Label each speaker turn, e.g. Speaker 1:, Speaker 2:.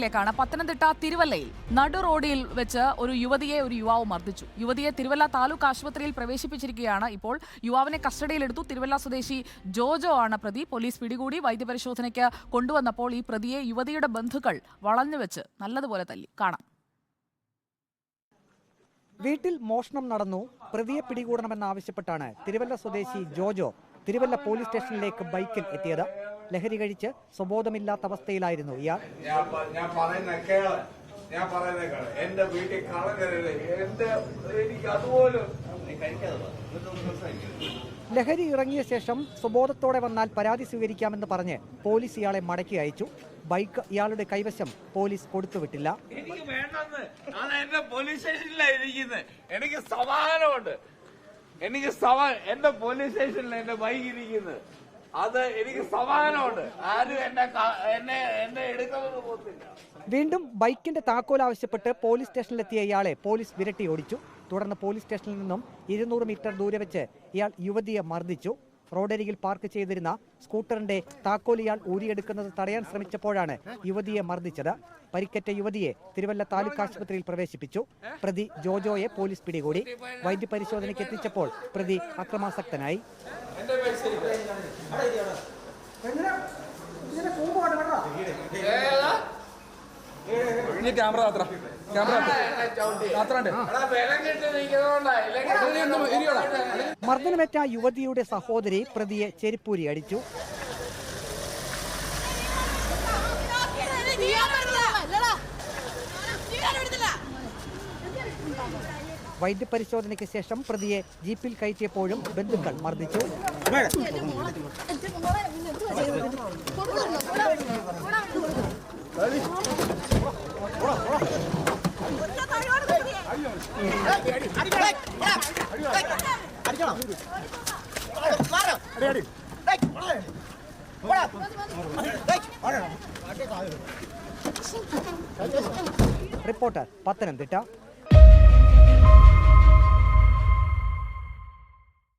Speaker 1: വാർത്തയിലേക്കാണ്. പത്തനംതിട്ട തിരുവല്ലയിൽ നടു റോഡിൽ വെച്ച് ഒരു യുവതിയെ ഒരു യുവാവ് മർദ്ദിച്ചു. യുവതിയെ തിരുവല്ല താലൂക്ക് ആശുപത്രിയിൽ പ്രവേശിപ്പിച്ചിരിക്കുകയാണ്. ഇപ്പോൾ യുവാവിനെ കസ്റ്റഡിയിലെടുത്തു. തിരുവല്ല സ്വദേശി ജോജോ ആണ് പ്രതി. പോലീസ് പിടികൂടി വൈദ്യപരിശോധനയ്ക്ക് കൊണ്ടുവന്നപ്പോൾ ഈ പ്രതിയെ യുവതിയുടെ ബന്ധുക്കൾ വളഞ്ഞുവെച്ച് നല്ലതുപോലെ തല്ലി. കാണാം.
Speaker 2: വീട്ടിൽ മോഷണം നടന്നു, പ്രതിയെ പിടികൂടണമെന്നാവശ്യപ്പെട്ടാണ് തിരുവല്ല സ്വദേശി ജോജോ തിരുവല്ല പോലീസ് സ്റ്റേഷനിലേക്ക് ബൈക്കിൽ എത്തിയത്. ലഹരി കഴിച്ച് സ്വബോധമില്ലാത്ത അവസ്ഥയിലായിരുന്നു ഇയാൾ.
Speaker 3: എന്റെ വീട്ടിൽ
Speaker 2: ലഹരി ഇറങ്ങിയ ശേഷം സ്വബോധത്തോടെ വന്നാൽ പരാതി സ്വീകരിക്കാമെന്ന് പറഞ്ഞ് പോലീസ് ഇയാളെ മടക്കി അയച്ചു. ബൈക്ക് ഇയാളുടെ കൈവശം പോലീസ് കൊടുത്തുവിട്ടില്ല.
Speaker 3: എനിക്ക് വേണ്ടെന്ന് എന്റെ പോലീസ് സ്റ്റേഷനിലാണ് ഇരിക്കുന്നത്. എനിക്ക് സമാധാനമുണ്ട്. എന്റെ പോലീസ് സ്റ്റേഷനിലാണ് എന്റെ ബൈക്ക് ഇരിക്കുന്നത്. അത് എനിക്ക് സമാധാനമുണ്ട്. ആരും എന്നെ എടുക്കുന്നത് പോകത്തില്ല.
Speaker 2: വീണ്ടും ബൈക്കിന്റെ താക്കോൽ ആവശ്യപ്പെട്ട് പോലീസ് സ്റ്റേഷനിലെത്തിയ ഇയാളെ പോലീസ് വിരട്ടി ഓടിച്ചു. തുടർന്ന് പോലീസ് സ്റ്റേഷനിൽ നിന്നും 200 മീറ്റർ ദൂരെ വെച്ച് ഇയാൾ യുവതിയെ മർദ്ദിച്ചു. റോഡരികിൽ പാർക്ക് ചെയ്തിരുന്ന സ്കൂട്ടറിന്റെ താക്കോൽ ഇയാൾ ഊരിയെടുക്കുന്നത് തടയാൻ ശ്രമിച്ചപ്പോഴാണ് യുവതിയെ മർദ്ദിച്ചത്. പരിക്കേറ്റ യുവതിയെ തിരുവല്ല താലൂക്ക് ആശുപത്രിയിൽ പ്രവേശിപ്പിച്ചു. പ്രതി ജോജോയെ പോലീസ് പിടികൂടി. വൈദ്യപരിശോധനയ്ക്ക് എത്തിച്ചപ്പോൾ പ്രതി അക്രമാസക്തനായി. മർദ്ദനമേറ്റ യുവതിയുടെ സഹോദരി പ്രതിയെ ചെരിപ്പൂരി അടിച്ചു. വൈദ്യപരിശോധനയ്ക്ക് ശേഷം പ്രതിയെ ജീപ്പിൽ കയറ്റിയപ്പോഴും ബന്ധുക്കൾ മർദ്ദിച്ചു. റിപ്പോർട്ടർ പത്തനംതിട്ട.